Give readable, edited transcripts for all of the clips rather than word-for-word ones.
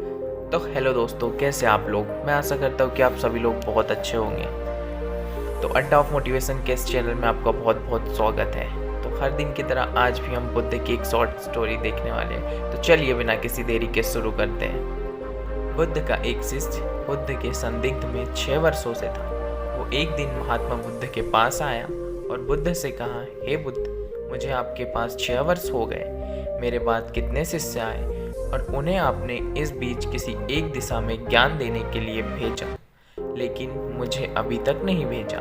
तो हेलो दोस्तों, कैसे आप लोग। मैं आशा करता हूँ कि आप सभी लोग बहुत अच्छे होंगे। तो अड्डा ऑफ मोटिवेशन के इस चैनल में आपका बहुत बहुत स्वागत है। तो हर दिन की तरह आज भी हम बुद्ध की एक शॉर्ट स्टोरी देखने वाले हैं। तो चलिए बिना किसी देरी के शुरू करते हैं। बुद्ध का एक शिष्य बुद्ध के संदिग्ध में 6 वर्षों से था। वो एक दिन महात्मा बुद्ध के पास आया और बुद्ध से कहा, हे बुद्ध, मुझे आपके पास 6 वर्ष हो गए। मेरे बाद कितने शिष्य आए और उन्हें आपने इस बीच किसी एक दिशा में ज्ञान देने के लिए भेजा, लेकिन मुझे अभी तक नहीं भेजा।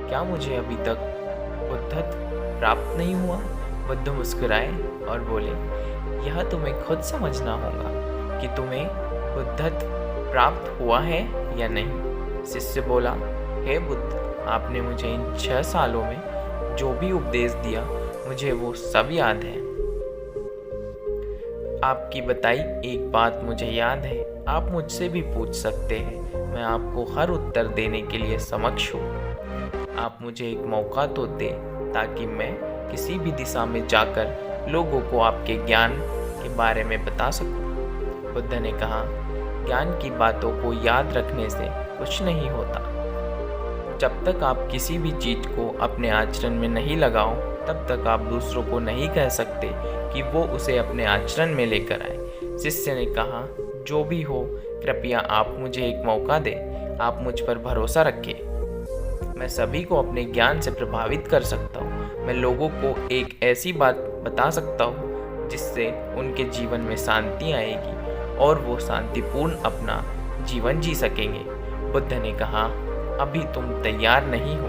क्या मुझे अभी तक बुद्धत्व प्राप्त नहीं हुआ? बुद्ध मुस्कुराए और बोले, यह तुम्हें खुद समझना होगा कि तुम्हें बुद्धत्व प्राप्त हुआ है या नहीं। शिष्य बोला, हे बुद्ध, आपने मुझे इन 6 सालों में जो भी उपदेश दिया मुझे वो सब याद है। आपकी बताई एक बात मुझे याद है। आप मुझसे भी पूछ सकते हैं, मैं आपको हर उत्तर देने के लिए समक्ष हूँ। आप मुझे एक मौका तो दें ताकि मैं किसी भी दिशा में जाकर लोगों को आपके ज्ञान के बारे में बता सकूं। बुद्ध ने कहा, ज्ञान की बातों को याद रखने से कुछ नहीं होता। जब तक आप किसी भी चीज़ को अपने आचरण में नहीं लगाओ, तब तक आप दूसरों को नहीं कह सकते कि वो उसे अपने आचरण में लेकर आए। शिष्य ने कहा, जो भी हो, कृपया आप मुझे एक मौका दें। आप मुझ पर भरोसा रखें। मैं सभी को अपने ज्ञान से प्रभावित कर सकता हूँ। मैं लोगों को एक ऐसी बात बता सकता हूँ जिससे उनके जीवन में शांति आएगी और वो शांतिपूर्ण अपना जीवन जी सकेंगे। बुद्ध ने कहा, अभी तुम तैयार नहीं हो।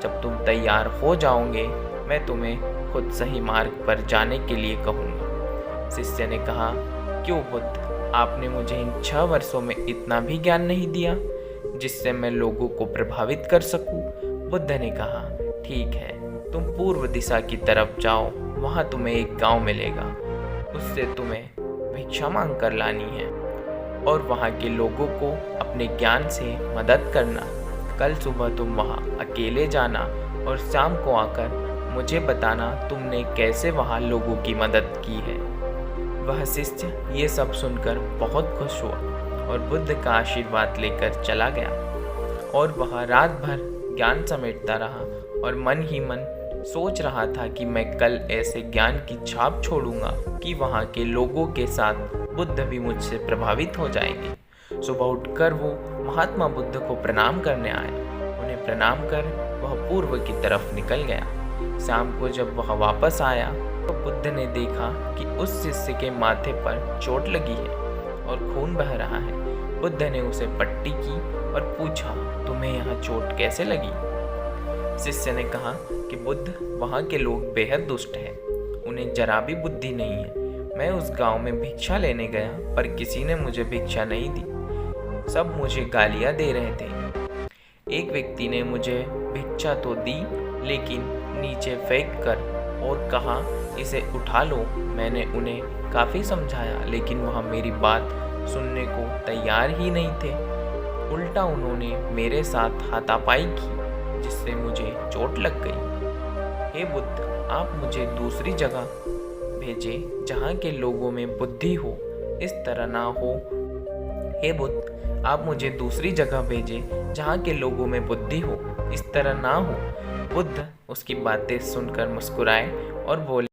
जब तुम तैयार हो जाओगे, मैं तुम्हें खुद सही मार्ग पर जाने के लिए कहूँगा। शिष्य ने कहा, क्यों बुद्ध, आपने मुझे इन 6 वर्षों में इतना भी ज्ञान नहीं दिया जिससे मैं लोगों को प्रभावित कर सकूं? बुद्ध ने कहा, ठीक है, तुम पूर्व दिशा की तरफ जाओ। वहाँ तुम्हें एक गांव मिलेगा। उससे तुम्हें भिक्षा मांग कर लानी है और वहाँ के लोगों को अपने ज्ञान से मदद करना। कल सुबह तुम वहाँ अकेले जाना और शाम को आकर मुझे बताना तुमने कैसे वहाँ लोगों की मदद की है। वह शिष्य ये सब सुनकर बहुत खुश हुआ और बुद्ध का आशीर्वाद लेकर चला गया और वह रात भर ज्ञान समेटता रहा और मन ही मन सोच रहा था कि मैं कल ऐसे ज्ञान की छाप छोड़ूंगा कि वहाँ के लोगों के साथ बुद्ध भी मुझसे प्रभावित हो जाएंगे। सुबह उठकर वो महात्मा बुद्ध को प्रणाम करने आया। उन्हें प्रणाम कर वह पूर्व की तरफ निकल गया। शाम को जब वह वापस आया तो बुद्ध ने देखा कि उस शिष्य के माथे पर चोट लगी है और खून बह रहा है। बुद्ध ने उसे पट्टी की और पूछा, तुम्हें यहाँ चोट कैसे लगी? शिष्य ने कहा कि बुद्ध, वहाँ के लोग बेहद दुष्ट हैं। उन्हें जरा भी बुद्धि नहीं है। मैं उस गांव में भिक्षा लेने गया पर किसी ने मुझे भिक्षा नहीं दी। सब मुझे गालियाँ दे रहे थे। एक व्यक्ति ने मुझे भिक्षा तो दी, लेकिन नीचे फेंक कर और कहा, इसे उठा लो। मैंने उन्हें काफ़ी समझाया, लेकिन वह मेरी बात सुनने को तैयार ही नहीं थे। उल्टा उन्होंने मेरे साथ हाथापाई की, जिससे मुझे चोट लग गई। हे बुद्ध, आप मुझे दूसरी जगह भेजे जहाँ के लोगों में बुद्धि हो, इस तरह ना हो। हे बुद्ध, आप मुझे दूसरी जगह भेजे जहाँ के लोगों में बुद्धि हो, इस तरह ना हो। बुद्ध उसकी बातें सुनकर मुस्कुराए और बोले,